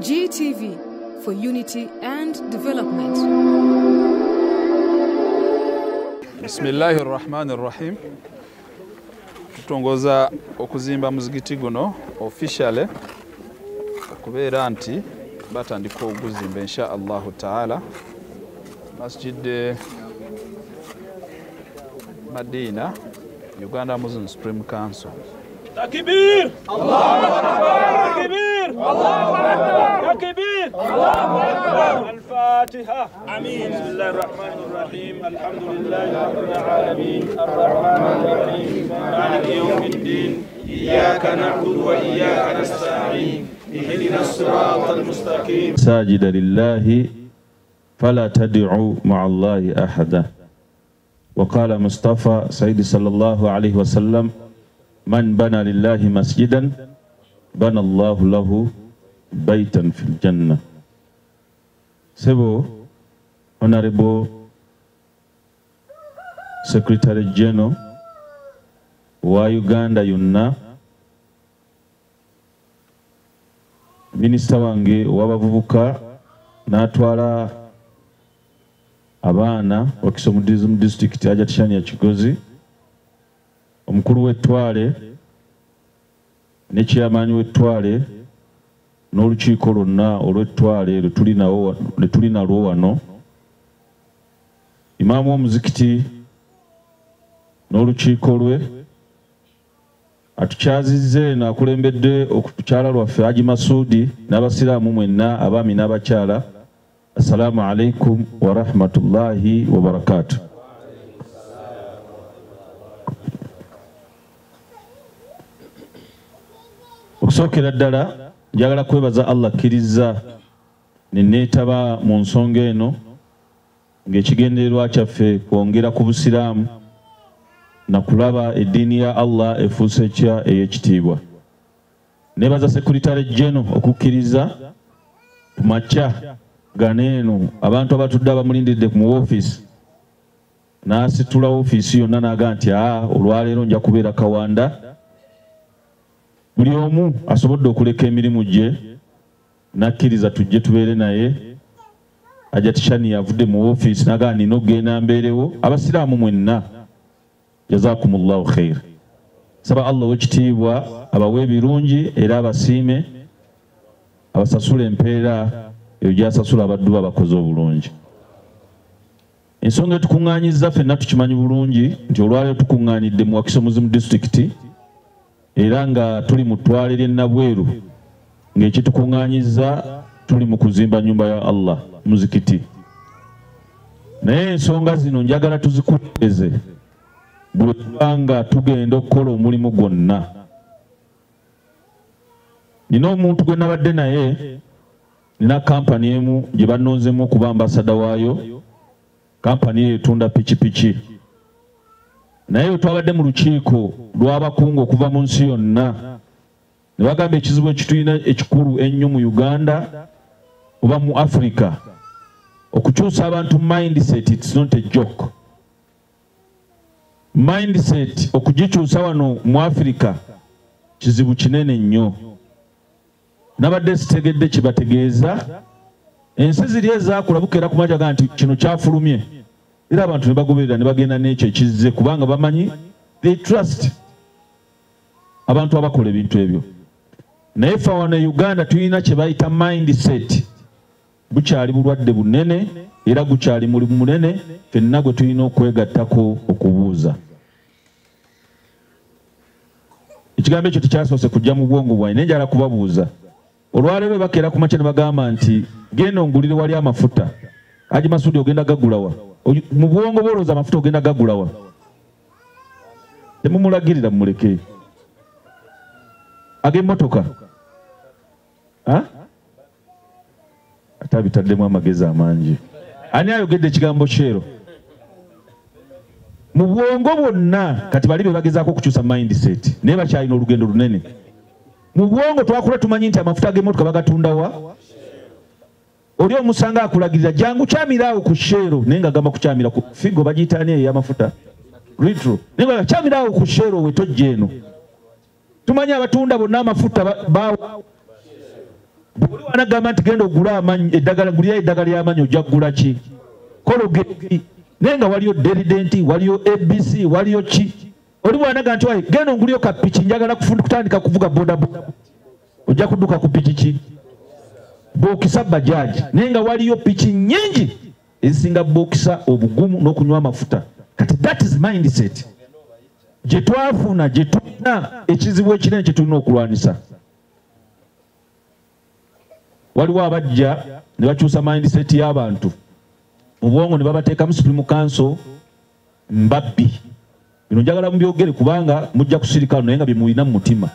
GTV for unity and development. Bismillahir Rahmanir Rahim. Tutongoza okuzimba muzigiti guno officially kubeera nti batandika okuzimba insha Allah Taala Masjid Madina Uganda Muslim Supreme Council. Takbir! Allahu Akbar! Takbir! Allahu Akbar! Takbir! Allahu Akbar! Al-Fatiha. Amin. Bismillahir Rahmanir Rahim. Alhamdulillahi Rabbil Alamin. Ar-Rahmanir Rahim. Maliki Yawmiddin. Iyyaka na'budu wa iyyaka nasta'in. Ihdinas siratal mustaqim. Sajida lillahi fala tad'u ma'allahi ahada. وقال مصطفى سيد صلى الله عليه وسلم من بنى لله مسجدا بنى الله له بيتا في الجنة. Sebo Honorable Secretary General wa Uganda yonna, Minister wange w'abavubuka n'atwala abaana Wakiso District ajja Tishani ya Kigozi, omukulu w'ettwale ne chairman w'ettwale n'olukiiko lwonna olw'ettwale lwe tuli nalwo wano, imaamu w'omuzikiti n'olukiiko lwe, atukyazizze n'akulembedde okukyala lwaffe Haji Masudi n'abasiraamu mwenna abaami n'abakyala. Assalamu alaikum wa rahmatullahi wa barakatuh. Okusookera ddala njagala kwebaza Allah akkiriza ne neetaba mu nsonga eno ng'ekigendererwa kyaffe kwongera ku busiraamu na kulaba eddiini ya Allah efuuse etya ey'ekitiibwa. Neebaza Secretary General okukkiriza ku makya ganeeno abantu abatudde abamulindidde mu woofiisi n'asitula woofiisi yonna n'aga nti olwaleero nja kubeera Kawanda. Buli omu asobodde okuleka emirimu gye n'akkiriza tujje tubeere naye. Ajja Tishani yavudde mu woofiisi n'aga nina okugenda mbeerewo. Abasiraamu mwenna jazakumullahu khair. Saba Allah w'ekitiibwa abawe ebirungi era abasiime, abasasula empeera eyo gy'asasula abaddu abakoze obulungi. Ensonga etukuŋŋaanyizza ffenna tukimanyi bulungi nti olwaleero tukuŋŋaanidde mu Wakiso Muslim District era nga tuli mu ttwale ly'e Nabweru ng'ekitukuŋŋaanyizza tuli mu kuzimba nnyumba ya Allah muzikiti. Naye ensonga zino njagala tuzikulembeze bwe tubanga tugenda okukola omulimu gwonna. Nina omuntu gwe nabadde naye, nina kampani emu gye bannonzemu okuba ambasada waayo. Kampani eyo etunda pikipiki. Naye twabadde mu lukiiko lw'abakungu okuva mu nsi yonna ne bagamba ekizibu ekitulina ekikulu ennyo mu Uganda oba mu Africa okukyusa abantu mindset. It's not a joke. Mindset okugikyusa wano mu Africa kizibu kinene nnyo. Nabadde sitegedde kibategeeza ensi ziri ezaakula bukeera ku majaga nti kino kyafulumye era abantu ne bagoberera ne bagenda n'ekyo ekizze kubanga bamanyi they trust abantu abakola ebintu ebyo. Naye ffe wano Uganda tulina kye bayita mindset. Bukyali bulwadde bunene era gukyali mulimu munene ffenna gwe tulina okwegattako okubuuza. Ekigambo ekyo tekyasoose kujja mu bwongo bwange naye njagala kubabuuza. Olwaleero bakeera ku makya ne bagamba nti genda ongulire wali amafuta. Haji Masudi ogenda gagulawa? Mu bwongo bwolooza amafuta ogenda gagulawa? Temumulagirira mumuleke. Ag'emmotoka ate abitaddemu amagezi amangi. Ani ayogedde ekigambo kyero? Mu bwongo bwonna kati bali be bagezaako okukyusa mindset naye bakyalina olugendo lunene. Mu bwongo twakula tumanyi nti amafuta g'emmotoka bagatundawa? Oli omusanga akulagirira jangu kyamirawo ku Shero naye ng'agamba kukyamira ku Figo bagiyita ni ey'amafuta Retro naye nga kyamirawo ku Shero wetojja eno. Tumanyi abatunda bonna amafuta bawo buli wanagamba nti genda ogula amanyi eddagala gulya eddagala ly'amanyi ojja kugula ki Colgate naye nga waliyo Derident waliyo ABC waliyo ki oli bwanaga nti wayi genda ongulyo ka piki njagala kutandika kuvuga boda ojja kudduka ku piki ki bookisa bajaji naye nga waliyo piki nnyingi ezisinga bookisa obugumu n'okunywa amafuta kati that is mindset gye twafuna gye tulina ekizibu ekinene kye tulina okulwanisa. Waliwo abajja ne bakyusa mindset y'abantu mu bwongo ne babateekamu Supreme Council mbabbi. Bino njagala mubyogere kubanga mujja kusirika naye nga bye mulina mu mutima.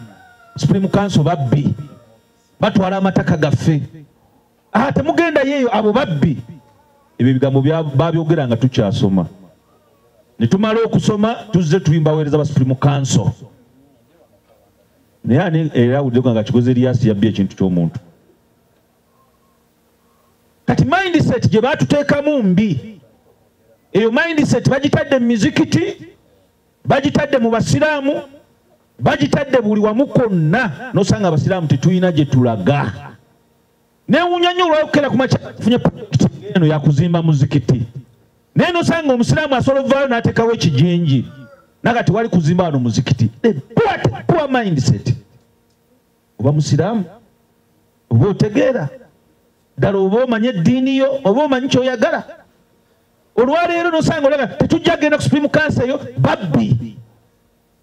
Supreme Council babbi batwala amataka gaffe. Temugenda yeeyo abo babbi. Ebyo bigambo babyogera nga tukyasoma. Ne tumala okusoma tuzze tuyimbaweereza ba Supreme Council. Naye ani era awuddeko nga Kigozi Erias yabbye ekintu ky'omuntu. Kati mindset gye baatuteekamu mbi. Eyo mindset bagitadde mu mizikiti, bagitadde mu basiraamu, bagitadde buli wamu konna n'osanga abasiraamu tetulina gye tulaga. Neewuunya nnyo olwokera ku makya funye projekiti eno ya kuzimba muzikiti. Naye n'osanga omusiraamu asobola ovaayo n'ateekawo ekijinji. Nakati wali kuzimba wano muzikiti. Poor mindset. Oba musiraamu, oba otegeera. Ddala oba omanye eddiini yo, oba omanyi ky'oyagala. Olwaleero n'osanga olaga tetujja genda ku Supreme Council eyo babbi.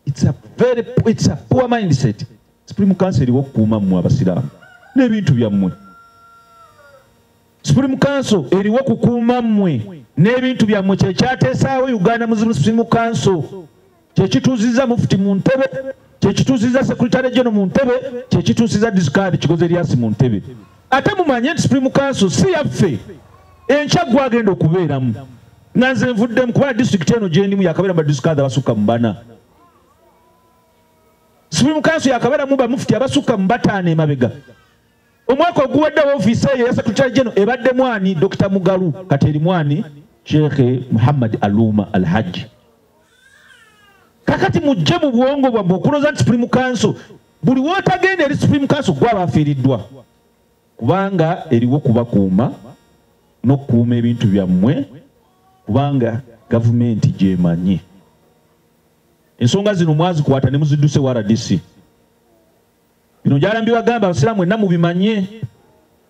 It's a poor mindset. Supreme Council eriwo okukuuma mmwe abasiraamu n'ebintu byammwe. Supreme Council eriwo okukuuma mmwe n'ebintu byammwe. Kye kyateesaawo Uganda Muslim Supreme Council. Kye kituuzizza Mufti mu ntebe, kye kituuzizza Secretary General mu ntebe, kye kituuzizza Discard Kigozi Erias mu ntebe. Ate mumanye nti Supreme Council si yaffe. Enkya gwagenda okubeeramu. Nga nze nvuddemu kuba district eno gye ndimu yakabeera ba Discard abasukka mu bana. Supreme Council yakabeeramu ba Mufti abasukka mu bataano emabega. Omwaka oguwadde ofiisi eyo ya Secretary General ebadde mwani Dr. Mugalu kati eri mwani Sheikh Muhammad Aluma Alhaji. Kakati mujje mu bwongo bwammwe okuloza nti Supreme Council buli wootagenda eri Supreme Council gwaba afiiriddwa. Kubanga eriwo kubakuuma n'okukuuma ebintu byammwe kubanga gavumenti gy'emanyi. Ensonga zino mwazikwata ne muzidduse wa RDC. Bino njala mbibagamba abasiraamu mwenna mubimanye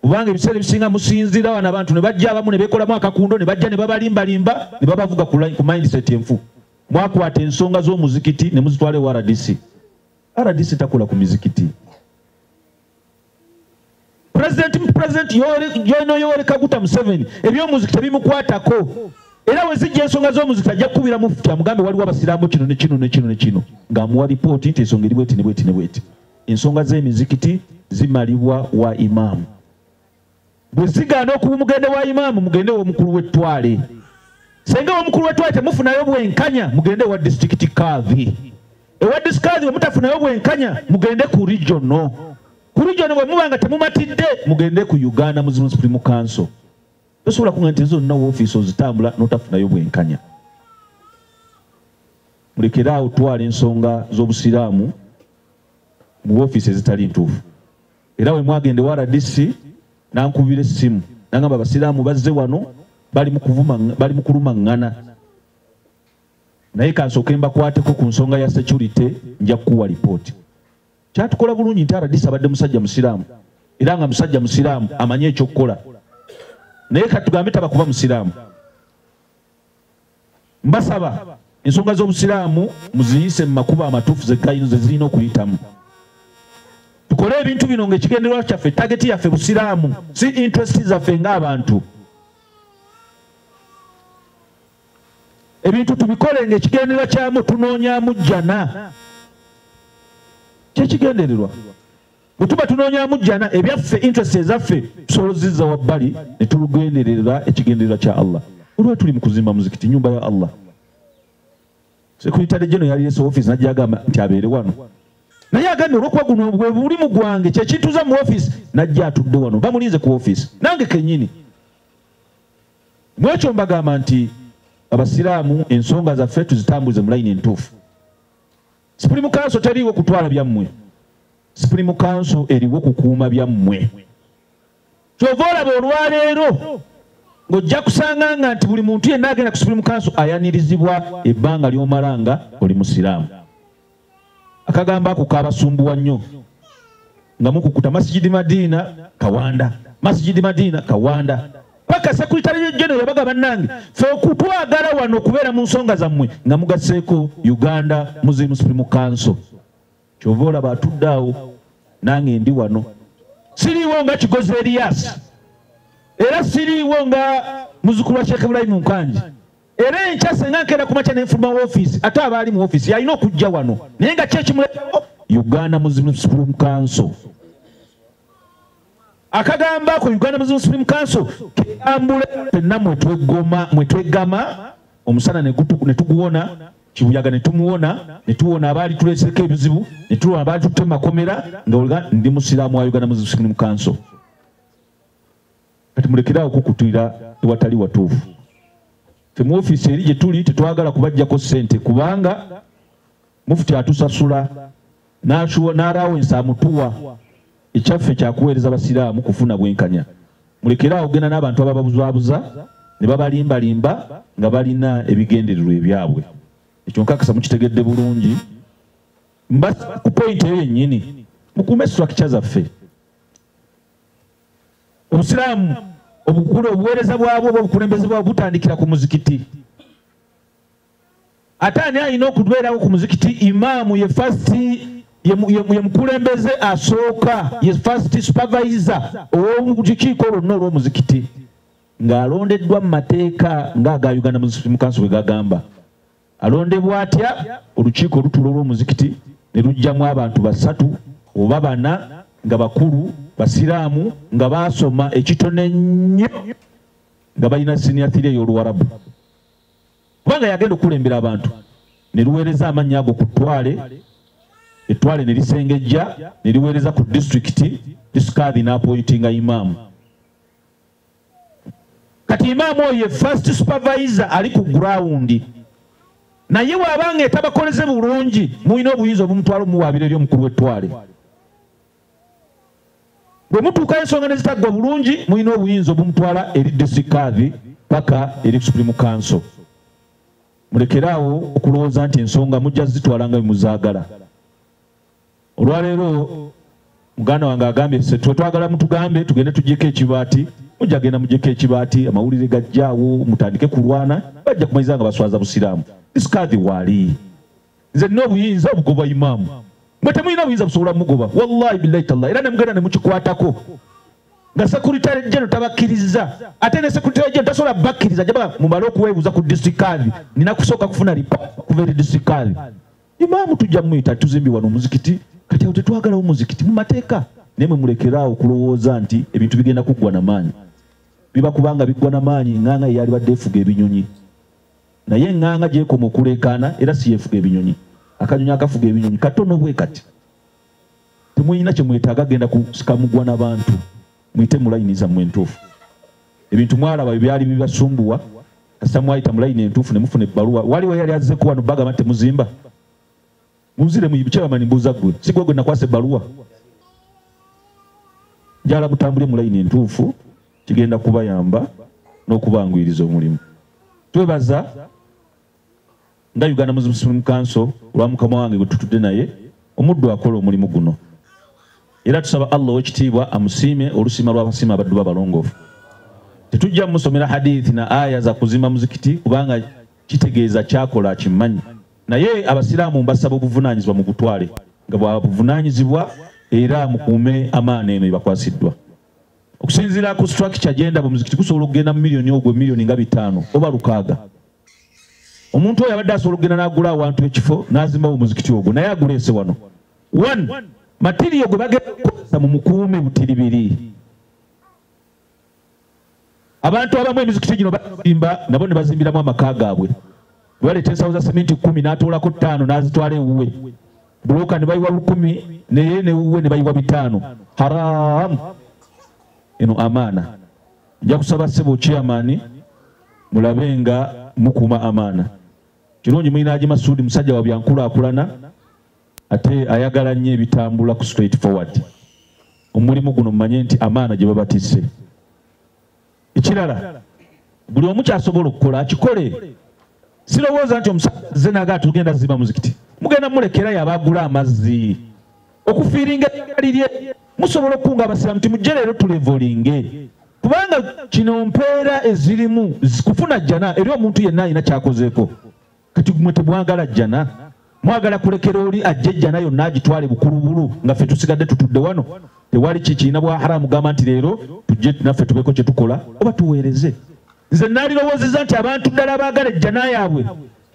kubanga ebiseera ebisinga musinzira wano abantu ne bajja abamu ne beekolamu akakundo ne bajja ne babalimbalimba ne babavuga ku mindset enfu. Mwakwata ensonga z'omuzikiti ne muzitwala ewa RDC. RDC takola ku mizikiti. President Yoweri Kaguta Museveni eby'omuzikiti bimukwatako. Era we zijja ensonga z'omuzikiti ajja kukubira Mufti amugambe waliwo abasiraamu kino ne kino ne kino ne kino ng'amuwa lipooti nti ensonga eri bweti ne bweti ne bweti. Ensonga z'emizikiti zimalibwa wa imaamu. Bwe zigaana okuba mugende wa imaamu mugende w'omukulu w'ettwale. Senga w'omukulu w'ettwale temufunayo bwenkanya mugende wa district kadhi. Ewa district kadhi mutafunayo bwenkanya mugende ku regional. Ku regional bwe mubanga temumatidde mugende ku Uganda Muslim Supreme Council. Tosobola kunga nti nzo nina woofiisi ozitambula n'otafunayo bwenkanya. Mulekeraawo twala ensonga z'obusiraamu mu woofiisi ezitali ntuufu. Era we mwagende wa RDC nankubira essimu nangamba abasiraamu bazze wano bali mu kulumaŋŋana. Naye kansooke mbakwateko ku nsonga ya security nja kukuwa lipooti. Kyatukola bulungi nti RDC abadde musajja musiraamu era nga musajja musiraamu amanye ekyokukola. Naye katugambe tabakuba musiraamu. Mbasaba ensonga z'obusiraamu muziyise mu makubo amatuufu ze zirina okuyitamu. Tukole ebintu bino ng'ekigendererwa kyaffe tageti yaffe busiraamu si interest zaffe ng'abantu. Ebintu tubikole ng'ekigendererwa kyamu tunoonyaamu jjana. Kyekigendererwa. Bwe tuba tunoonyaamu jjana ebyaffe interest ezaffe tusolozizza wabbali ne tulugenderera ekigendererwa kya Allah. Olwo tuli mu kuzimba muzikiti nyumba ya Allah. Secretary General yali yeso office najja agamba nti abeere wano. Naye agambye olw'okuba guno bwe buli mu gwange kye kintuuza mu office najja atudde wano bamulinze ku office nange kennyini. Mwekyo mbagamba nti abasiraamu ensonga zaffe tuzitambuze mu layini entuufu. Supreme Council teriiwo kutwala byammwe. Supreme Council eriwo kukuuma byammwe. kyova olaba olwaleero ng'ojja kusanga nga nti buli muntu yenna agenda ku Supreme Council ayanirizibwa ebbanga ly'omala nga oli musiraamu. Akagambo ako kaabasumbuwa nnyo nga mukukuta Masjidi Madina Kawanda, Masjidi Madina Kawanda, paka Secretary General yabaga bannange fe okutwagala wano okubeera mu nsonga zammwe nga mugaseeko Uganda Muslim Supreme Council. Kyova olaba atudde awo nange ndi wano, siriiwo nga Kigozi Elias era siriiwo nga muzukulu wa Sheikh Ibrahim Nkanji, era enkya senga nkeera ku makya n'enfuluma wa office ate abaali mu office yalina okujja wano naye nga kyekimuletawo Uganda Muslim Supreme Council. Akagamba ko Uganda Muslim Supreme Council kambule fenna mwetwegama omusana ne tuguwona, kibuyaga ne tumuwona, ne tuwona abaali tuleeseko ebizibu, ne tuwona abaali tutte makomera nga olga ndi musiraamu wa Uganda Muslim Supreme Council. Kati mulekerawo okukutira ewatali watuufu. Ffe mu ofiisi eri gye tuli tetwagala kubajjako ssente kubanga mufuti atusasula n'allowansi amutuwa. Ekyaffe kyakuweereza basiraamu kufuna bwenkanya. Mulekerawo ogenda n'abantu abababuzaabuza ne babalimbalimba nga balina ebigendererwa ebyabwe. Ekyo nkakasa mukitegedde bulungi. Mbasaba ku pointi eyo yennyini mukuume structure zaffe. Obusiraamu obukulu obuweereza bwabwo obukulembeze bwabwo butandikira ku muzikiti. Ate ani alina okubeerawo ku muzikiti? Imaamu ye ye mukulembeze asooka, ye first supervisor ow'olukiiko lwonna olw'omuzikiti ng'alondeddwa mu mateeka ng'aga Uganda Muslim Council bwe gagamba. Alondebwa atya? Olukiiko olutuula olw'omuzikiti ne lujjamu abantu 3 oba 4 nga bakulu basiraamu nga baasoma ekitone nnyo nga balina senior theory ey'Oluwarabu. Kubanga yagenda okulembera abantu ne luweereza amannya ago ku ttwale, ettwale ne lisengejja ne liweereza ku disitulikiti n'apointinga imaamu. Kati imaamu oyo ye first supervisor ali ku ground, naye bw'abanga etabakoleze bulungi mulina obuyinza obumutwala omuwaabira eri omukulu w'ettwale. Bwe mutuuka ensonga ne zitaggwa bulungi mulina obuyinza obumutwala eri disitulikiti paka eri Supreme Council. Mulekeraawo okulowooza nti ensonga mujja zitwala nga muzaagala. Olwaleero muganda wange agambye se twagala mutugambe tugende tugyeko ekibaati, mujja genda mugyeko ekibaati, amawulire gajjaawo mutandike kulwana, bajja kumaliza nga baswaza busiraamu. Disitulikiti waali nze nina obuyinza obugoba imaamu, mwe temulina obuyinza busobola mugoba. Wallahi billahi tallahi, era ne mugenda ne mukikwatako nga Secretary General tabakkiriza, ate ne Secretary General tasobola bakkiriza jaba mumale okuweebuuza ku disitulikiti, nina kusooka kufuna ripoota kuva eri disitulikiti. Imaamu tujja muyita tuzimbi wano omuzikiti, kati awo tetwagalawo muzikiti mu mateeka. Naye mwe mulekeraawo okulowooza nti ebintu bigenda kuggwa n'amaanyi. Biba kubanga biggwa n'amaanyi, eŋŋaŋa yali badde efuga ebinyonyi, naye eŋŋaŋa gyekoma okuleekaana era si yeefuga ebinyonyi. Akanyonyi akafuga ebinyonyi katono bwe kati. Temulina kye mwetaaga genda kusikamugwa n'abantu, muyite mu layini zammwe entuufu. Ebintu mwalaba byali bibasumbuwa, kasita mwayita mu layini entuufu ne mufuna ebbaluwa. Waliwo yali azzeeko wano Bagama temuzimba? Muzire mu Kyabamani mbuuza ggwe, si gwe nakwasa ebbaluwa? Njala mutambule mu layini entuufu, kigenda kubayamba n'okubanguyiriza omulimu. Twebaza nga Uganda Muslim Supreme Council olwa mukama wange gwe tutudde naye omuddu akola omulimu guno. Era tusaba Allah ow'ekitiibwa amusiime olusiima lw'abasiima abaddu b'abalongoofu. Tetujja musomera hadithi na aya za kuzimba muzikiti kubanga kitegeeza kyakola akimanyi. Naye abasiraamu mbasaba obuvunaanyizibwa mu butwale nga bwabuvunaanyizibwa era mukuume amaana eno ebakwasiddwa. Okusinziira ku structure agenda mu muzikiti kusobola okugenda mu miliyoni ogwo miliyoni nga 5 oba 6. Omuntu oyo abadde asobola okugenda n'agula awantu ekifo n'azimbawo omuzikiti ogwo naye aguleese wano. 1 matiriyo gwe bagenda kukozesa mu mukuume butiribiri. Abantu abamu emizikiti gino bazimba nabo ne bazimbiramu amaka gaabwe. Bwaleeta ensawo za sementi 10 n'atoolako 5 n'azitwala ewuwe. Buloka ne bayiwa 10 naye n'ewuwe ne bayiwa 5. Haramu. Eno amaana. Nja kusaba ssebo chairman mulabe nga mukuuma amaana. Kirungi mulina Haji Masudi musajja wa byankulaakulana ate ayagala nnyo ebitambula ku straight forward. Omulimu guno mmanye nti amaana gye babatisse. Ekirala buli omu kyasobola okukola akikole. Sirowooza nti omusajja naga tugenda ziba muzikiti. Mugenda mulekera yabagula amazzi. Okufiiringa lirye musobola okunga abasiraamu nti mujje leero tulevolinge. Kubanga kino mpeera ezirimu kufuna jjana eri omuntu yenna alina kyakozeeko. Kati mwe tebwagala jjana. Mwagala kulekera oli ajje jjana yonna agitwale bukulubulu nga ffe tusigadde tutudde wano. Tewali kikiina bwa haramu gamba nti leero tujje naffe tubeeko kye tukola oba tuweereze. Nze nalirowoozezza nti abantu ddala abaagala ejjana yaabwe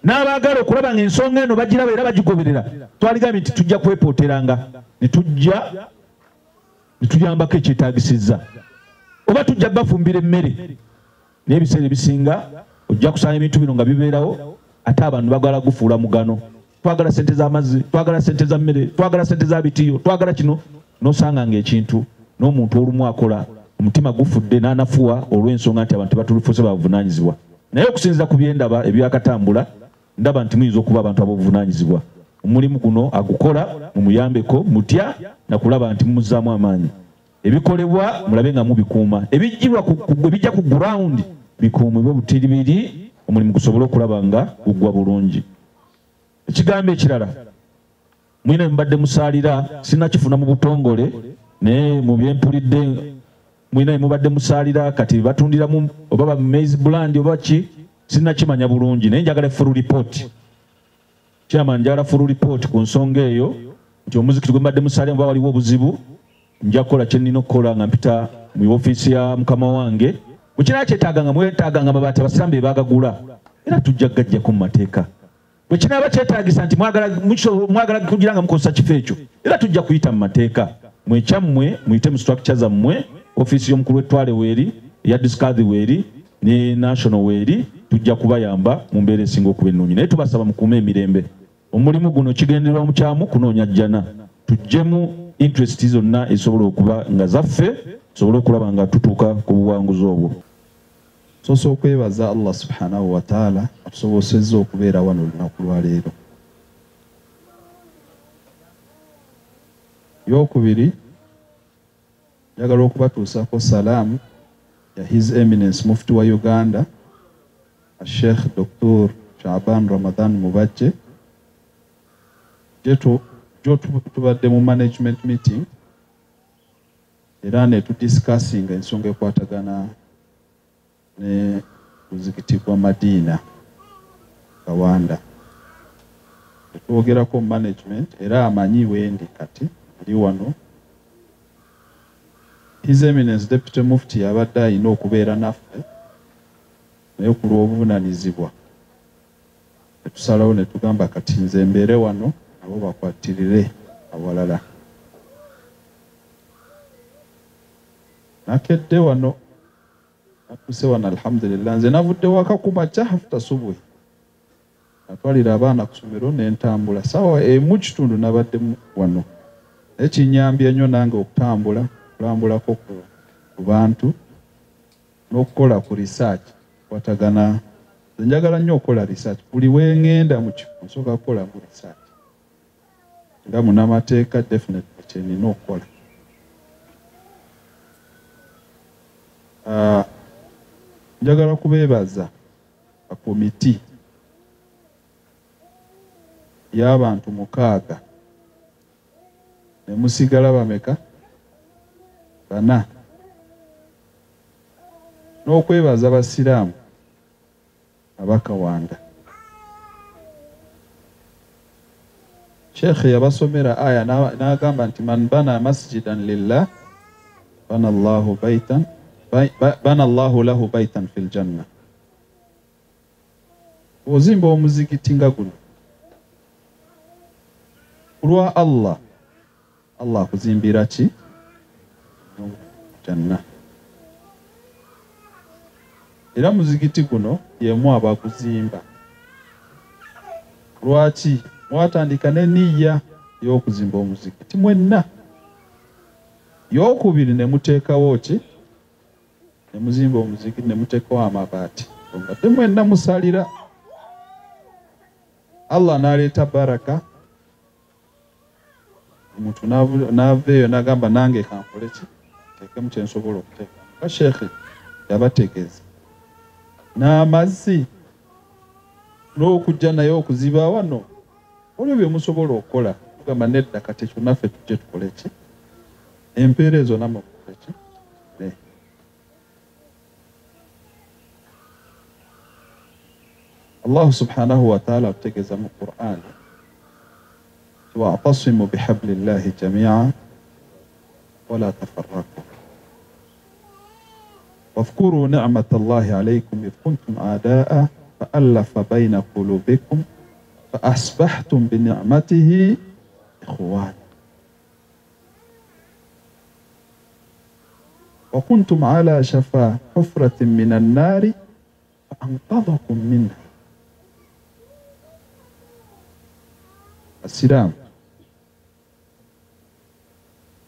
n'abaagala okulaba ng'ensonga eno bagiraba era bagigoberera twaligambye nti tujja kwepooteranga ne tuyambako ekyetaagisizza oba tujja bafumbira emmere naye ebiseera ebisinga ojja kusanga ebintu bino nga bibeerawo ate abantu bagala gufuula mugano. Twagala sente z'amazzi, twagala sente za mmere, twagala sente za bitiyo, twagala kino n'osanga ng'ekintu n'omuntu olumu akola omutima gufudde n'anafuwa olw'ensonga nti abantu batulufuuse babuvunaanyizibwa. Naye okusinziza ku byendaba ebyakatambula ndaba nti muyinza okuba abantu ababuvunaanyizibwa. Omulimu guno agukola mumuyambeko mutya nakulaba nti mumuzzaamu amaanyi. Ebikolebwa mulabe nga mubikuuma. Ebijja ku ground bikuumibwe butiribiri omulimu gusobole okulaba nga guggwa bulungi. Ekigambo ekirala mwina mbadde musaalira sinakifuna mu butongole naye mu byempulidde mwina mubadde musaalira kati batundiramu oba ba maize brand oba ki sinakimanya bulungi naye njagala full report. Chairman njagala full report ku nsonga eyo nti omuzikiti gwe mbadde musaalira oba waliwo obuzibu nja kukola kye nnina okukola nga mpita mu ofiisi ya mukama wange bwekirala kyetaaganga mwetaaganga amabaati abasiraamu be baagagula era tujja gajjako mu mateeka. Bwe kinaaba kyetaagisa nti mwagala kugira nga mukozesa kifo ekyo era tujja kuyita mu mateeka. Mwekyammwe muyite mu structure zammwe ofiisi y'omukulu w'ettwale weeri eya discardhi weeri ne national weeri tujja kubayamba mu mbeera esinga okuba ennungi naye tubasaba mukuume emirembe. Omulimu guno kigendererwa mu kyamu kunoonya jjana tujjemu interest zonna esobola okuba nga zaffe tusobole okulaba nga tutuuka ku buwanguzi obwo. Sosa okwebaza Allah subhanahu wa ta'ala atusobosezza okubeera wano olunaku lwa leero. Yokubiri njagala okubatuusako salaamu ya His Eminence Mufti wa Uganda Sheikh Dr. Shaban Ramadan Mubajje. Tubadde mu management meeting era ne tudiscussinga ensonga ekwatagana ne muzikiti gwa Madina Kawanda. Twogerako management era amanyi wendi kati ndi wano. His Eminence Deputy Mufti abadde alina okubeera naffe naye ku lw'obuvunaanyizibwa tusalawo ne tugamba kati nze mbeere wano nabo bakwatirire awalala. Nakedde wano atuse wano alhamdulillah nze navudde waka ku makya after subuhi natwalira abaana ku ssomero ne ntambula sawa emu kitundu nabadde wano. Ekinyambye nnyo nange okutambula kulambulako ku bantu n'okukola ku research kwatagana. Njagala nnyo okukola research buli wengenda mu kifo nsooka kukola mu research nga munamateeka definitely kyenina okukola. Njagala kubeebaza a komiti y'abantu 6 ne musigala bameka 4 n'okwebaza abasiraamu abakawanda. Sheikh yabasomera aya n'agamba nti man bana masjidan lillah bana Allahu lahu baitan fil janna. Ozimba omuzikiti nga guno kulwa Allah kuzimbira ki janna. Era muzikiti guno yemu abakuzimba. Lwaki mwatandika n'enniya y'okuzimba omuzikiti mwenna. Yokubiri ne muteekawo ki ne muzimba omuzikiti ne muteekawo amabaati mbadde mwenna musalira. Allah n'aleeta baraka omuntu n'aveeyo n'agamba nange kankole ki teekemu kye nsobola okuteeka. Sheikh yabategeeza n'amazzi n'okujja naye okuziba wano olwo bye musobola okukola tugamba nedda kati ekyo naffe tujje tukole ki empeera ezo namwe mukole ki Allah subhanahu wa ta'ala ategeeza mu Qur'an wa'tasimu bihablillahi jami'an wala tafarraqu واذكروا نعمة الله عليكم إذ كنتم أعداء فألف بين قلوبكم فأصبحتم بنعمته إخوانا وكنتم على شفا حفرة من النار فأنقذكم منها. السلام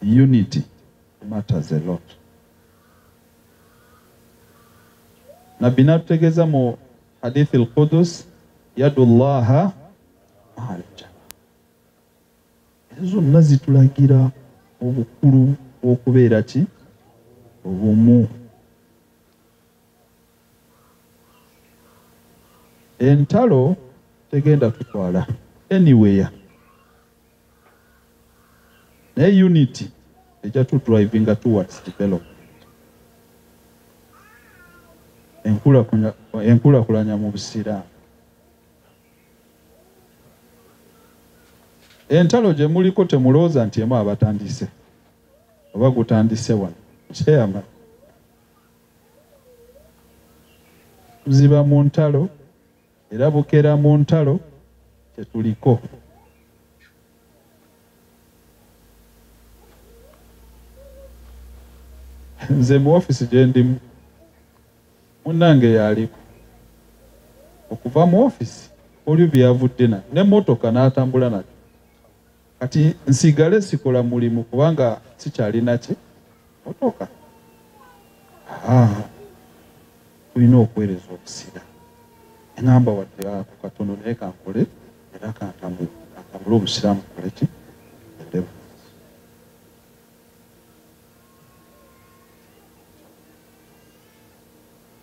unity matters a lot. Nabi natutegeeza mu hadithi al-Qudus yadullaha ma'al jamaa. Ezo nazitulagira obukulu okubeera ki obumu. Entalo tegenda tutwala anywhere. Naye unity ejja tu driving towards development. Enkulakulanya mu Busiraamu. Entalo gye muliko temulooza nti emu abatandise oba gutandise wano kyeyama tuziba mu ntalo era bukera mu ntalo kyetuliko. Nze mu ofisi gye ndimu munnange yaliko okuva mu ofisi oli byavudde na n'emmotoka n'atambula nakyo kati nsigale sikola mulimu kubanga sikyalina ki motoka. Tulina okwereza obusira eŋŋamba wadde ako katono naye kankole era kantambule obusiraamu kole ki eddebu.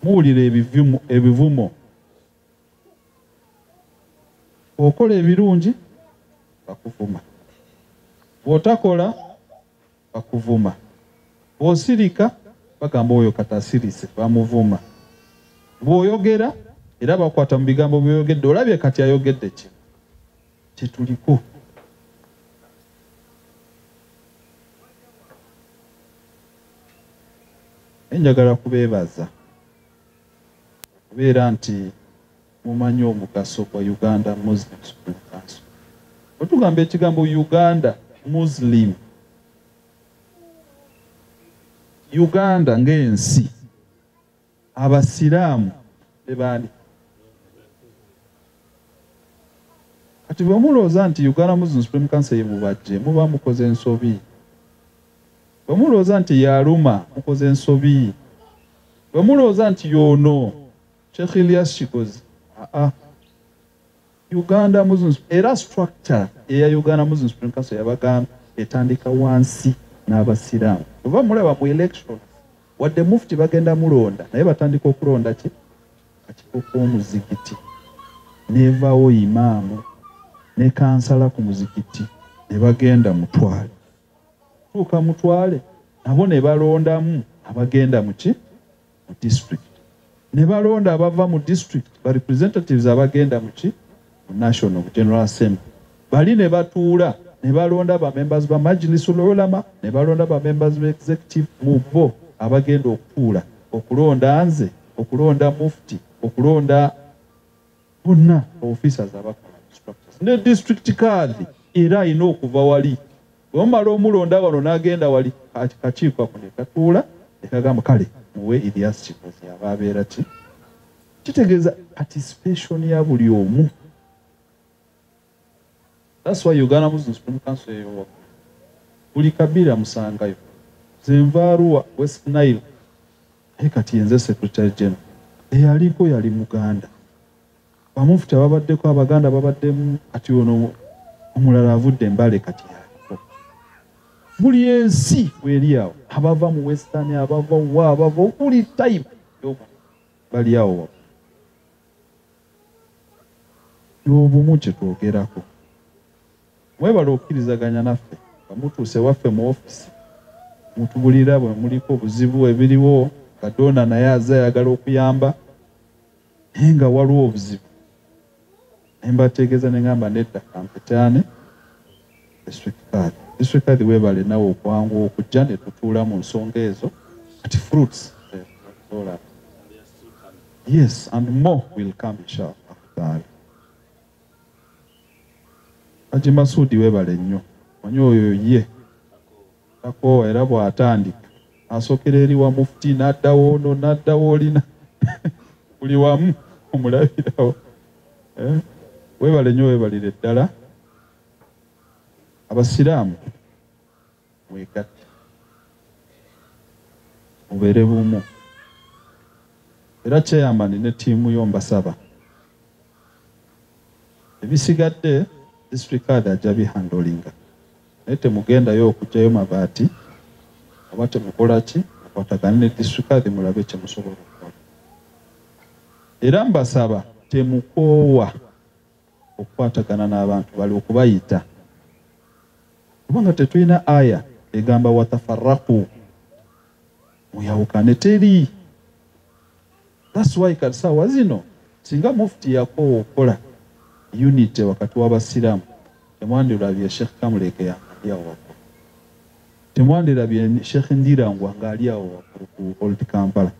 Muwulira ebivumo okola ebirungi bakuvuma, bw'otakola bakuvuma, bw'osirika bagamba oyo katasirise bamuvuma, bw'oyogera era bakwata mu bigambo by'oyogedde olabye kati ayogedde ki kyetuliko. Enjagala kubeebaza kubeera nti mumanyi omugaso gwa Uganda Muslim Supreme Council. Otugamba ekigambo Uganda Muslim, Uganda ng'ensi, abasiraamu bebaani. Kati bwe mulowooza nti Uganda Muslim Supreme Council ye mubajje muba mukoze ensobi. Bwe mulowooza nti yaluma mukoze ensobi. Bwe mulowooza nti yono Sheikh Ilyas Kikozi Uganda Muslim era structure eya Uganda Muslim Supreme Council yabagamba etandika wansi n'abasiraamu. Oba mulaba mu election wadde mufti bagenda mulonda naye batandika okulonda ki akiko k'omuzikiti nevaawo imaamu ne kansala ku muzikiti ne bagenda mutwale tuuka mutwale nabo ne balondamu abagenda mu ki mu district ne balonda abava mu district ba representatives abagenda mu ki mu National General Assembly bali ne batuula ne balonda ba members ba Majlisul Ulama ne balonda ba members ba executive mu bo abagenda okutuula okulonda nze okulonda mufti okulonda bonna officers abakola structures ne district kadhi era ino okuva wali omala omulonda wano n'agenda wali kakiiko ako ne katuula ekagamba kale muwe Ilyas Kikozi ababeera ki kitegeeza participation ya buli omu. That's why Uganda Muslim Supreme Council eyo buli kabira musangayo zenvaaruwa West Nile kati yenze Secretary General eyaliko yali Muganda bamufuta babaddeko abaganda babaddemu kati ono omulala avudde Mbale kati yaliko buli ensi weri awo abava mu Western abava wa abava buli time bali awo y'obumu kye twogerako. Mwebala okkirizaganya naffe nga mutuuse waffe mu ofisi mutubulira bwe muliko obuzibu ebiriwo Katonda naye aza ayagala okuyamba naye nga waliwo obuzibu. Ne mbategeeza ne ngamba nedda kampetaane district card weebale nawe okwanguwa okujja ne tutuula mu nsonga ezo kati fruits. Yes, and more will come inshallah. Haji Masudi weebale nnyo. Manyi oyo ye takoowa era bw'atandika asokera eri wa mufti n'addawo ono n'addawo olina buli wamu omulabirawo. Weebale nnyo weebalire ddala. Abasiraamu mwegatte mubeere bumu era chairman ne ttiimu yo mbasaba ebisigadde district card ajja bihandolinga naye temugendayo okugyayo mabaati oba temukola ki mukwatagane ne district card mulabe kye musobola okukola. Era mbasaba temukoowa okukwatagana n'abantu bali okubayita kubanga tetulina aya egamba watafarraku muyawukane teri. That's why kasawa zino singa mufti yakoowa okukola unity wakati w'abasiraamu temwandirabye Sheikh Kamuleke yangali awo waggulu, temwandirabye Sheikh Ndirangwa ngali awo waggulu ku Old Kampala,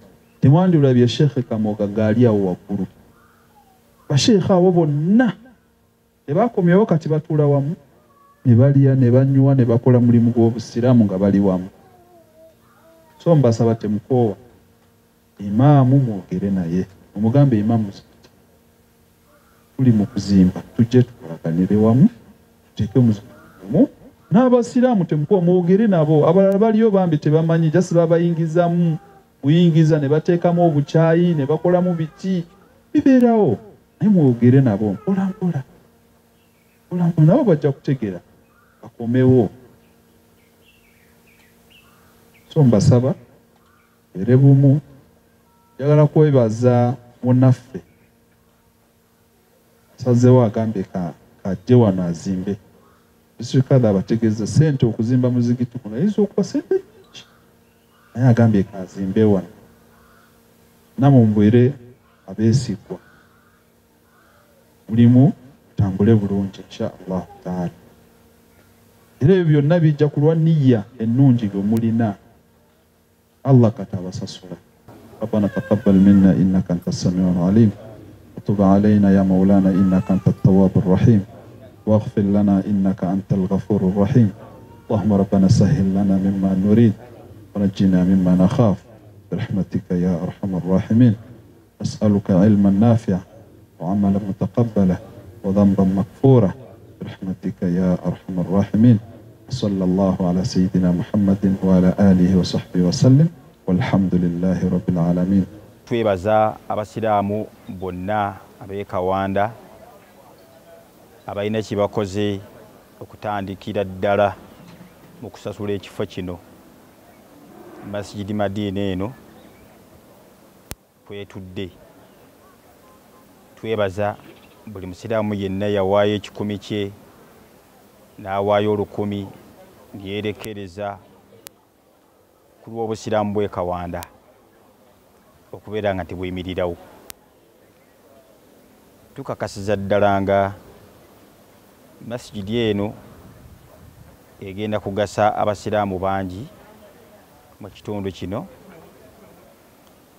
temwandirabye Sheikh Kamoga ngali awo waggulu. Basheikh abo bonna tebakomyewo kati batuula wamu ne balya ne banywa ne bakola mulimu gw'obusiraamu nga bali wamu. So mbasaba temukoowa imaamu mwogere naye omugambe imaamu tuli mu kuzimba tujje tukolaganire wamu tuteeke muzimu n'abasiraamu temukoowa mwogere nabo. Abalala baliyo bambi tebamanyi jasi babayingizamu buyingiza ne bateekamu obukyayi ne bakolamu biki bibeerawo naye mwogere nabo mpola mpola nabo bajja kutegera bakomewo. So mbasaba ere bumu. Njagala kwebaza munaffe asazeewo agambye kajje wano azimbe bisirikadde abategeeza sente okuzimba muzigiti kuno ayinza okuba sente nyingi naye agambye kazimbe wano namwe mubere abeesigwa mulimu tambule bulungi insha Allah taala. Era ebyo byonna bijja kulwa niyya ennungi gwe mulina. Allah katabasasula. ربنا تقبل منا إنك أنت السميع العليم وتب علينا يا مولانا إنك أنت التواب الرحيم واغفر لنا إنك أنت الغفور الرحيم. اللهم ربنا سهل لنا مما نريد ونجنا مما نخاف برحمتك يا أرحم الراحمين. أسألك علما نافعا وعملا متقبلا وذنبا مغفورا برحمتك يا أرحم الراحمين. صلى الله على سيدنا محمد وعلى آله وصحبه وسلم walhamdulillahi rabbil alamin. Twebaza abasiraamu bonna ab'e Kawanda abalina kibakoze okutandikira ddala mu kusasula ekifo kino Masjidi Madina eno kwetudde. Twebaza buli musiraamu yenna yawaayo ekikumi kye n'awaayo 1000 yeerekereza ku lw'obusiraamu bw'e Kawanda okubeera nga tebwemirirawo. Tukakasiza ddala nga masjidi eno egenda kugasa abasiraamu bangi mu kitundu kino,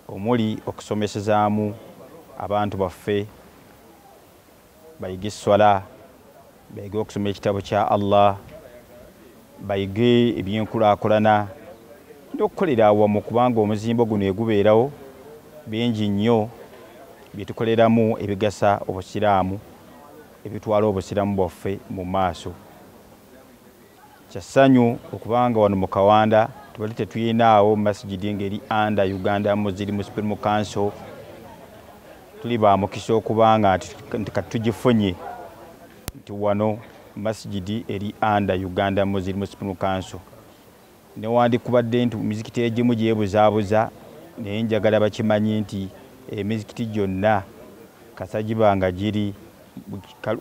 omuli okusomesezaamu abantu baffe bayige swala, bayige okusoma ekitabo kya Allah, bayige ebyenkulaakulana n'okukolera awamu kubanga omuzimbo guno egubeerawo bingi nnyo byetukoleramu ebigasa obusiraamu ebitwala obusiraamu bwaffe mu maaso. Kya ssanyu okubanga wano mu Kawanda tubali tetuyinaawo masjidi ngeri under Uganda Muslim Supreme Council. Tuli ba mukisa okubanga nti tugifunye nti wano masjidi eri under Uganda Muslim Supreme Council. Newandikubadde nti mizikiti egimu gyebuzaabuza naye njagala bakimanyi nti emizikiti gyonna kasagibanga giri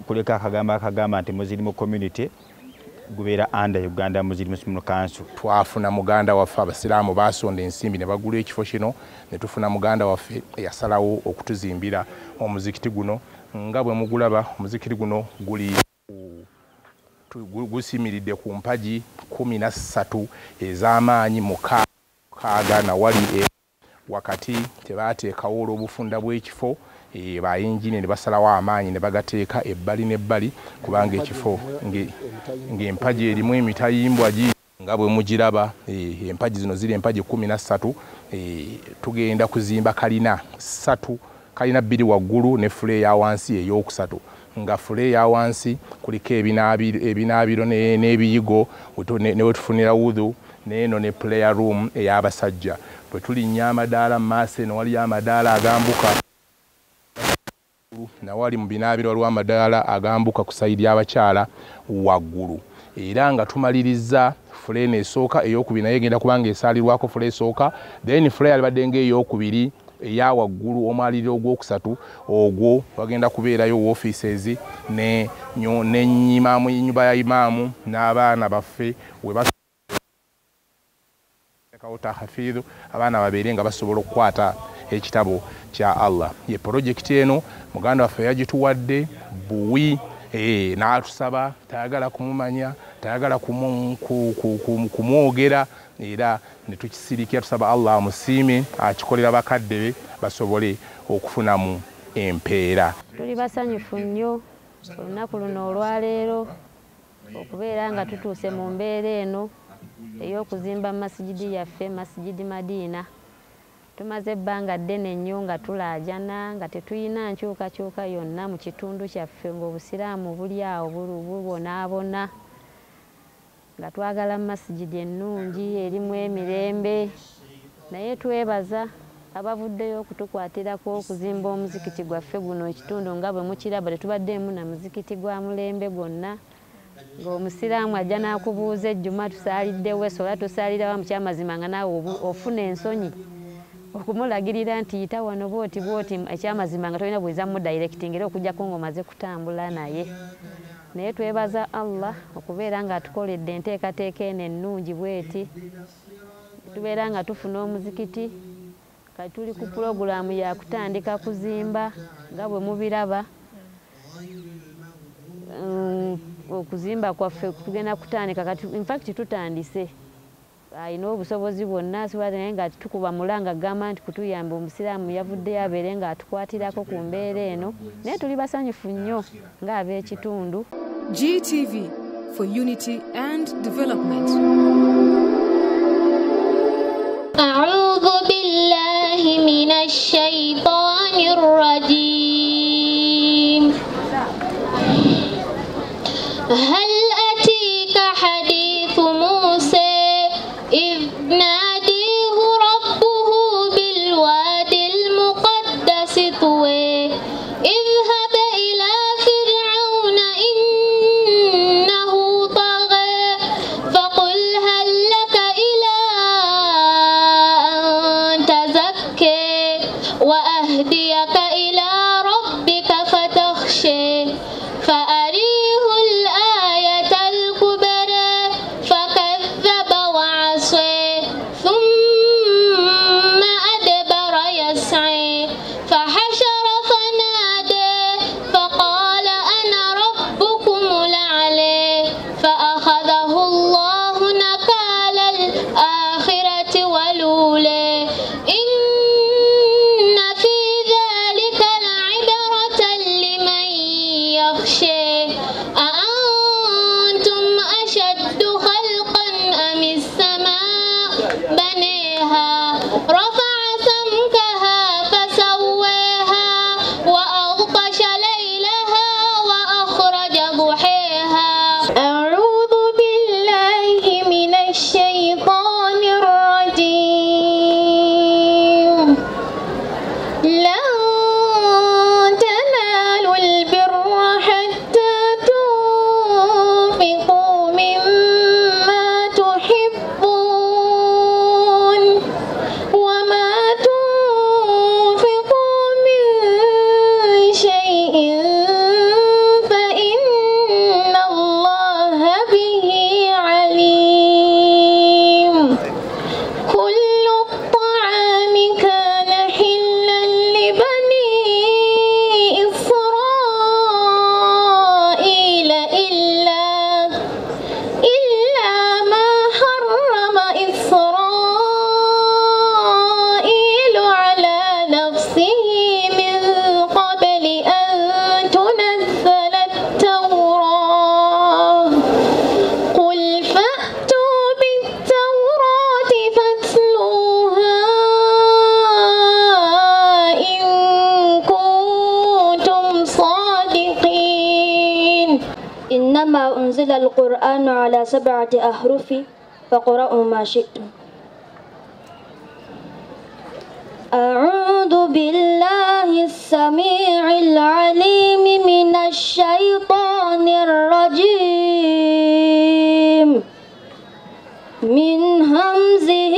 kuleka akagamba nti Muslim community gubeera under Uganda Muslim Council. Twafuna muganda waffe abasiraamu basonda ensimbi ne bagula ekifo kino ne tufuna muganda waffe eyasalawo okutuzimbira omuzikiti guno. Nga bwe mugulaba omuzikiti guno gusimiridde ku mpagi 13 ez'amaanyi mukaaga na wali wakati tebateekawo olw'obufunda bw'ekifo bayingine ne basalawo amaanyi ne bagateeka ebbali n'ebbali kubanga ekifo ng'empagi erimu emitayimbwa nga bwe mugiraba empagi zino ziri empagi 13 tugenda kuzimba kalina 3 kalina 2 waggulu ne fule ya wansi ey'okusatu nga fule ya wansi kuliko ebinaabiro n'ebiyigo ne wetufunira wudhu n'eno ne prayer room ey'abasajja bwe tulinnya amadaala mu maaso eno waliyo amadaala agambuka nawali mu binaabiro waliwo amadaala agambuka ku sayidi y'abakyala waggulu era nga tumaliriza fule esooka ey'okubiri naye egenda kubanga esaalirwako fule esooka then fule yalibadde ng'ey'okubiri eya waggulu omwaliriro ogwokusatu ogwo bagenda kubeerayo offices ne nyimaamu nyumba ya imaamu n'abaana baffe tahafidhu abaana babeere nga basobola okukwata ekitabo kya Allah. Ye project eno muganda waffe yagituwadde buwi n'atusaba tayagala kumumanya tayagala kumwogera era ne tukisirikira tusaba Allah amusiime akikolera bakadde be basobole okufunamu empeera. Tuli basanyufu nnyo olunaku luno olwaleero okubeera nga tutuuse mu mbeera eno ey'okuzimba masigidi yaffe masigidi Madiina. Tumaze ebbanga ddene nnyo nga tulaajana nga tetuyina nkyukakyuka yonna mu kitundu kyaffe ng'obusiraamu buli awo bubonaabona nga twagala masigidi ennungi erimu emirembe naye twebaza abavuddeyo okutukwatirako okuzimba omuzikiti gwaffe guno ekitundu nga bwe mukiraba tetubaddeemu na muzikiti gwa mulembe gwonna ng'omusiraamu ajja n'akubuuza ejjuma tusaaliddewo esola tusaalirawa mu kyamazima nga naawe ofuna ensonyi okumulagirira nti yita wano bwoti ekyamazima nga tolina bweza mu directing era okujjako ng'omaze kutambula naye twebaza Allah okubeera nga atukoledde enteekateeka eno ennungi bweti tubeera nga tufuna omuzikiti kati tuli ku pulogulaamu ya kutandika kuzimba nga bwe mubiraba okuzimba kwaffe tugenda kutandika kati in fact tutandise ayina obusobozi bwonna naye nga tukuba mulanga agamba nti kutuyamba omusiraamu yavuddeyo abeere nga atukwatirako ku mbeera eno naye tuli basanyufu nnyo ng'ab'ekitundu. GTV for unity and development. أعوذ بالله من الشيطان الرجيم. هل أتيك حديث موسى إذ ناديه ربه بالوادي المقدس طوى اذهب إلى فرعون إنه طغى فقل هل لك إلى أن تزكى وأهديك إلى ربك فتخشى فأريه الآية الكبرى فكذب وعصى ثم أدبر يسعى فحشر فنادى فقال أنا ربكم الأعلى فأخذه الله نكال الآخرة والأولى إن في ذلك أنزل القرآن على 7 أحرف فقرأوا ما شئتم. أعوذ بالله السميع العليم من الشيطان الرجيم من همزه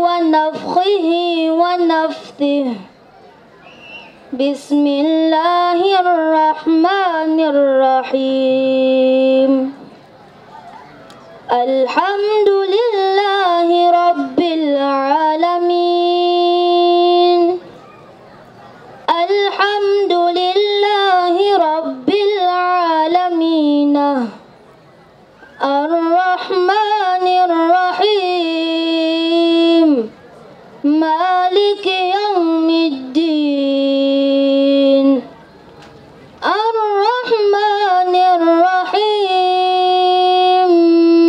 ونفخه ونفثه. بسم الله الرحمن الرحيم. الحمد لله رب العالمين. الحمد لله رب العالمين الرحمن الرحيم مالك يوم الدين. الرحمن الرحيم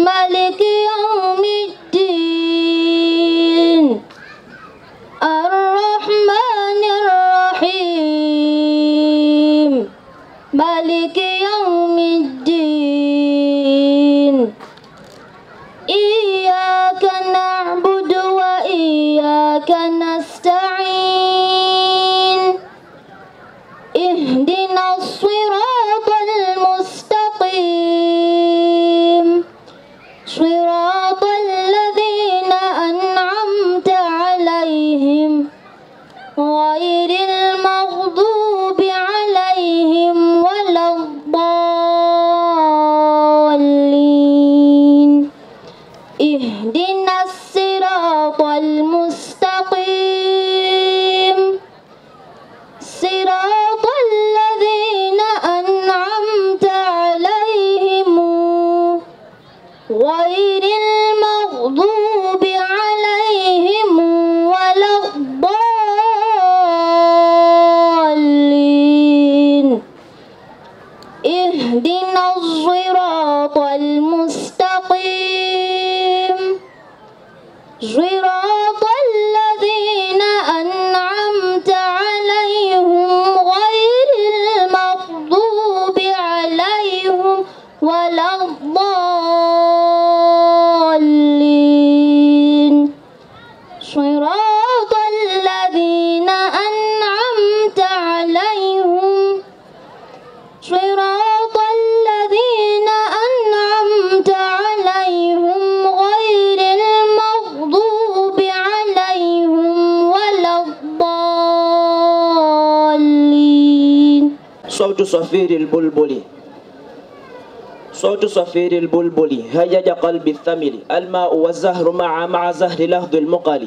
مالك يوم الدين. الرحمن الرحيم مالك يوم الدين. إياك نعبد وإياك نستعين. اهدنا الصراط المستقيم صراط الذين أنعمت عليهم غير المغضوب عليهم ولا الضالين. اهدنا الصراط المستقيم صراط الذين أنعمت عليهم غير المغضوب عليهم ولا الضالين. اهدنا الصراط المستقيم صراط الذين أنعمت عليهم غير المغضوب عليهم ولا الضالين. صراط الذين أنعمت عليهم صراط الذين أنعمت عليهم غير المغضوب عليهم ولا الضالين. صوت صفير البلبل. صوت صفير البلبل هيج قلبي الثمل. الماء والزهر مع زهر لهض المقل.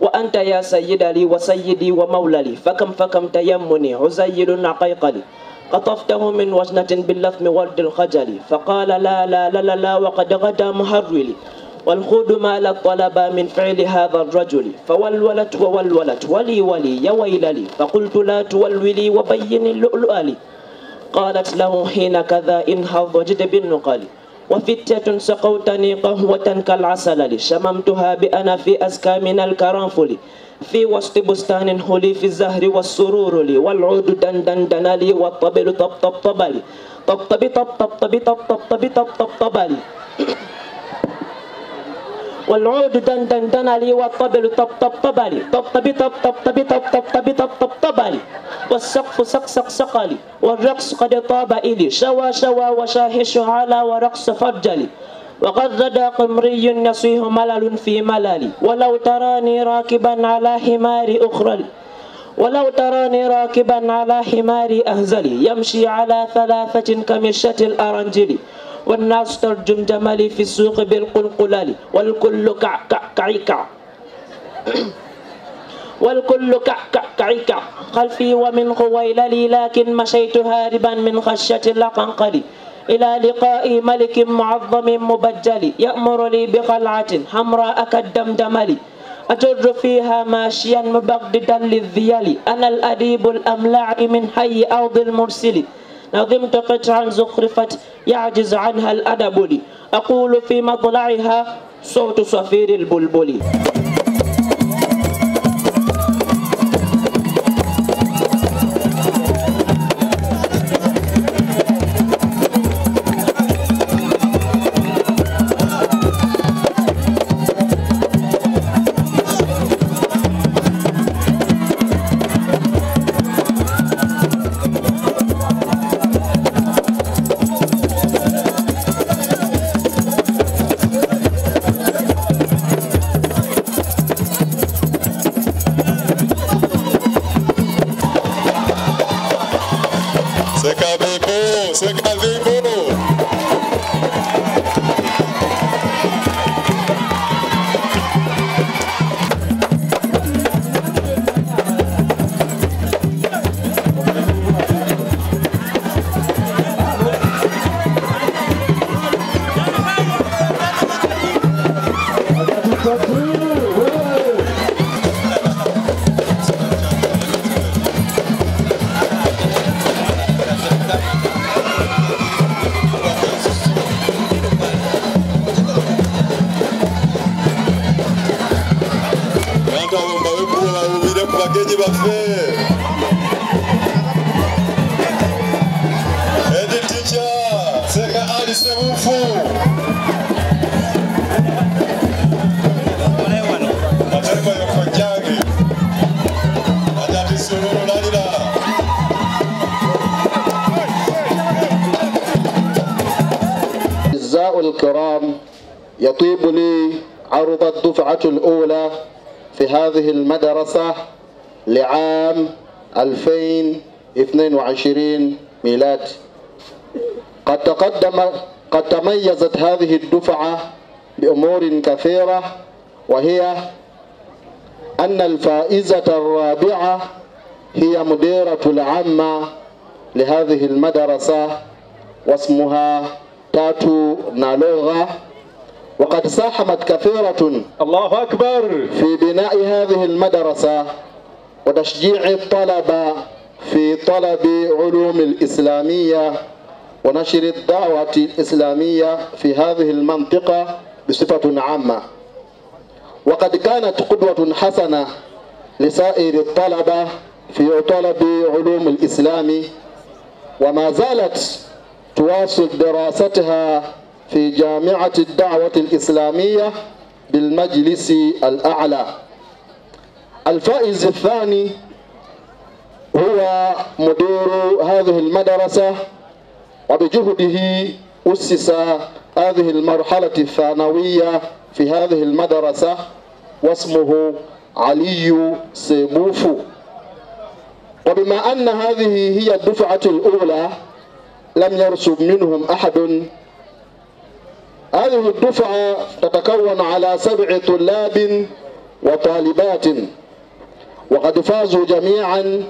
وأنت يا سيد لي وسيدي ومولى لي. فكم تيمني عزيل عقيقلي. قطفته من وجنة باللثم ورد الخجل. فقال لا لا لا لا, لا وقد غدا مهرولي. والخود مال الطلب من فعل هذا الرجل. فولولت وولولت ولي ولي يا ويل لي. فقلت لا تولولي وبين اللؤلؤ لي. قالت له حين كذا انهض وجد بالنقل. وفتية سقوتني قهوة كالعسل لي. شممتها بأنا في أزكى من الكرنفل. في وسط بستان هلي في الزهر والسرور لي. والعود دندن دن لي والطبل طب طب طب لي. طب طب طب طب طب طب طب طب طب طب طب لي. والعود دندن دن لي والطبل طب طب طب لي. طب طب طب طب طب طب طب طب طب طب طب لي. والسقف سق سق سق لي. والرقص قد طاب إلي. شوى شوى وشاهش على ورقص فرجلي. وقد غدا قمري يصيح ملل في ملل. ولو تراني راكبا على حمار أخرى. ولو تراني راكبا على حمار أهزلي. يمشي على 3 كمشة الأرنجل. والناس ترجم جملي في السوق بالقلقلل. والكل كع كع كعكع. والكل كع كع كعكع خلفي ومن خويللي. لكن مشيت هاربا من خشية القنقل. إلى لقاء ملك معظم مبجل. يأمر لي بقلعة حمراء كالدمدمل. أجر فيها ماشيا مبغددا للذيل. أنا الأديب الأملاع من حي أرض المرسل. نظمت قطعا زخرفت يعجز عنها الأدب لي. أقول في مطلعها صوت صفير البلبل. Bravo, Segazibo. الكرام، يطيب لي عرض الدفعة الأولى في هذه المدرسة لعام 2022 ميلاد. قد تميزت هذه الدفعة بأمور كثيرة، وهي أن الفائزة الرابعة هي مديرة العامة لهذه المدرسة واسمها تاتو نالوغا، وقد ساهمت كثيرة الله أكبر في بناء هذه المدرسة وتشجيع الطلبة في طلب علوم الإسلامية ونشر الدعوة الإسلامية في هذه المنطقة بصفة عامة. وقد كانت قدوة حسنة لسائر الطلبة في طلب علوم الإسلام، وما زالت تواصل دراستها في جامعة الدعوة الإسلامية بالمجلس الأعلى. الفائز الثاني هو مدير هذه المدرسة، وبجهده أسس هذه المرحلة الثانوية في هذه المدرسة، واسمه علي سيبوفو. وبما أن هذه هي الدفعة الأولى لم يرسب منهم أحد، هذه الدفعة تتكون على 7 طلاب وطالبات، وقد فازوا جميعا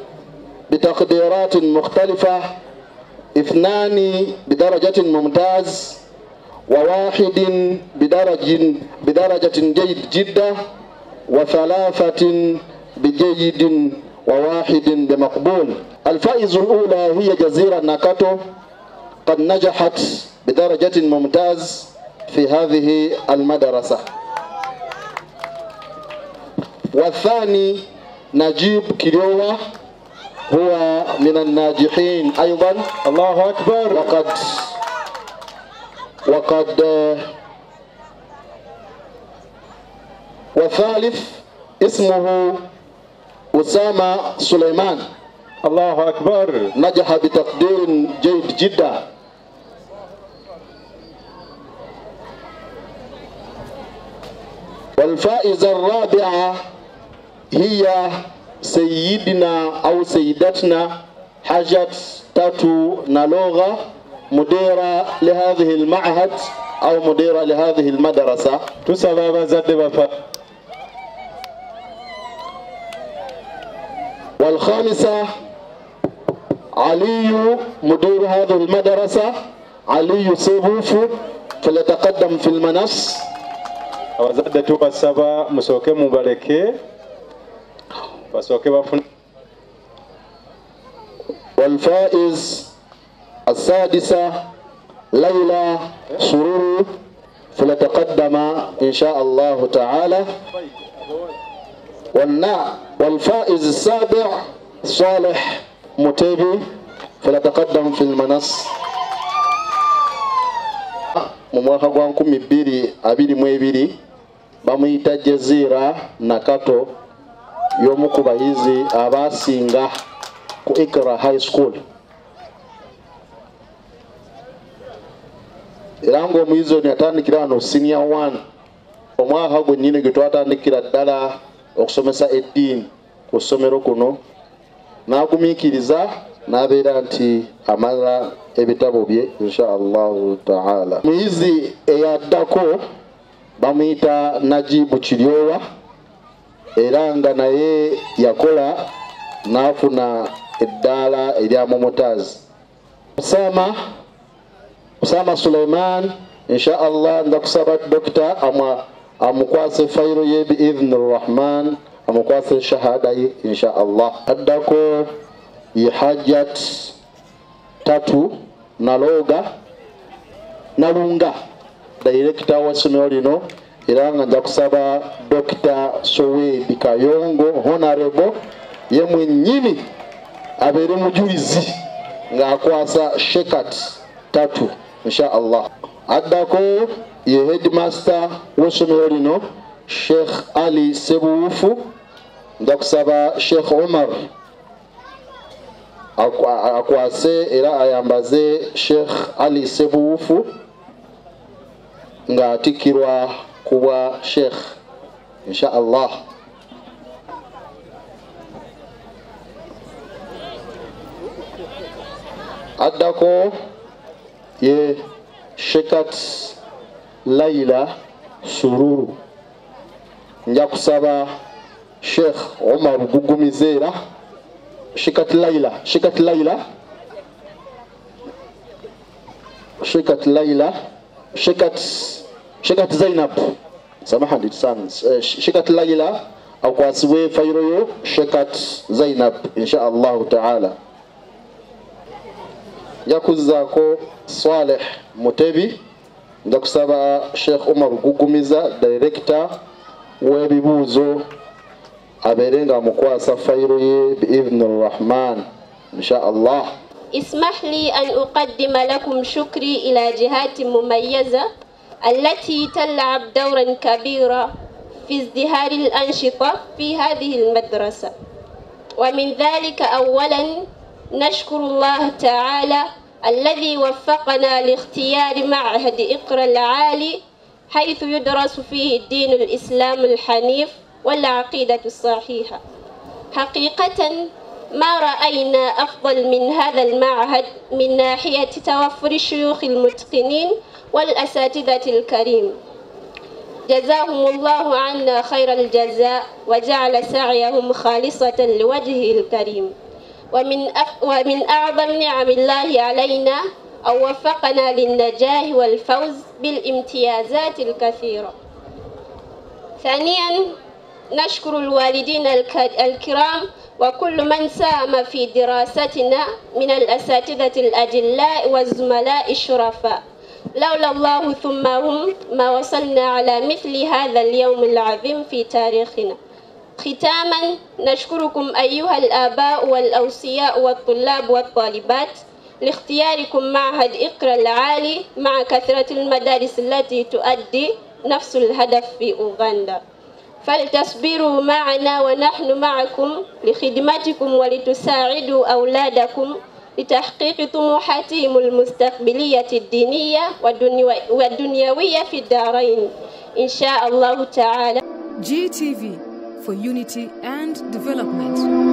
بتقديرات مختلفة، 2 بدرجة ممتاز، و1 بدرجة جيد جدا، و3 بجيد، و1 بمقبول. الفائز الأولى هي جزيرة ناكاتو، قد نجحت بدرجة ممتاز في هذه المدرسة. والثاني نجيب كيلوا، هو من الناجحين أيضا، الله أكبر. وقد والثالث اسمه أسامة سليمان، الله أكبر، نجح بتقدير جيد جدا. والفائزة الرابعة هي سيدنا أو سيدتنا حاجة تاتو نالوغا، مديرة لهذه المعهد أو مديرة لهذه المدرسة. والخامسة علي مدير هذه المدرسة، علي سيبوفو، فليتقدم في المنص. abazadde tubasaba musooke mubaleke basooke bafune. والفائز السادسة ليلى سرور، فليتقدم إن شاء الله تعالى. والفائز السابع صالح متيبي، فليتقدم في المنص. mu mwaka gwa 2022 bamuyita Jazira Nakato, y'omu ku bayizi abasinga ku Ikra High School. Era ng'omuyizi ono yatandikira wano senior 1, omwaka gwennyini gwe twatandikira ddala okusomesa eddiini ku ssomero kuno, n'agumiikiriza nabeera nti amala ebitabo bye insha allahu taala. Muyizi eyaddako bamuyita Najibu Kiryowa era nga naye yakola n'afuna eddaala erya Momotaz. Usama Suleiman insha Allah ndakusaba dokita amukwase fayiro ye biidhni rrahman, amukwase shahada ye insha Allah. Addako ye Hajat Tatu Nalunga director wa ssomero lino era nga nja kusaba Dr. Sowedi Kayongo honorable ye mwennyini abeere mujulizi ng'akwasa Shekat Tatu insha Allah. Addako ye headmaster w'essomero lino Sheikh Ali Sebuufu, nja kusaba Sheikh Omar akwase era ayambaze Sheikh Ali Sebuufu nga atikirwa kuba Sheikh insha Allah. Addako ye Shekat Laila Sururu, nja kusaba Sheikh Omar Gugumizera Shekat Zainab samahani sana Shekat Laila akwasiwe fayiro yo Shekat Zainab insha Allah taala. Yakuzako Saleh Mutebi, nja kusaba Sheikh Omar Gugumiza director w'ebibuuzo abeere nga mukwasa fayiro ye biidhni rrahman insha Allah. اسمح لي أن أقدم لكم شكري إلى جهات مميزة التي تلعب دورا كبيرا في ازدهار الأنشطة في هذه المدرسة، ومن ذلك أولا نشكر الله تعالى الذي وفقنا لاختيار معهد اقرأ العالي حيث يدرس فيه دين الإسلام الحنيف والعقيدة الصحيحة. حقيقة ما رأينا أفضل من هذا المعهد من ناحية توفر الشيوخ المتقنين والأساتذة الكريم. جزاهم الله عنا خير الجزاء وجعل سعيهم خالصة لوجهه الكريم. ومن أعظم نعم الله علينا أن وفقنا للنجاح والفوز بالامتيازات الكثيرة. ثانيا نشكر الوالدين الكرام وكل من ساهم في دراستنا من الأساتذة الأجلاء والزملاء الشرفاء، لولا الله ثم هم ما وصلنا على مثل هذا اليوم العظيم في تاريخنا. ختاما نشكركم أيها الآباء والأوصياء والطلاب والطالبات لاختياركم معهد اقرأ العالي مع كثرة المدارس التي تؤدي نفس الهدف في أوغندا. فلتصبروا معنا ونحن معكم لخدمتكم ولتساعدوا أولادكم لتحقيق طموحاتهم المستقبلية الدينية والدنيوية في الدارين إن شاء الله تعالى. GTV for unity and development.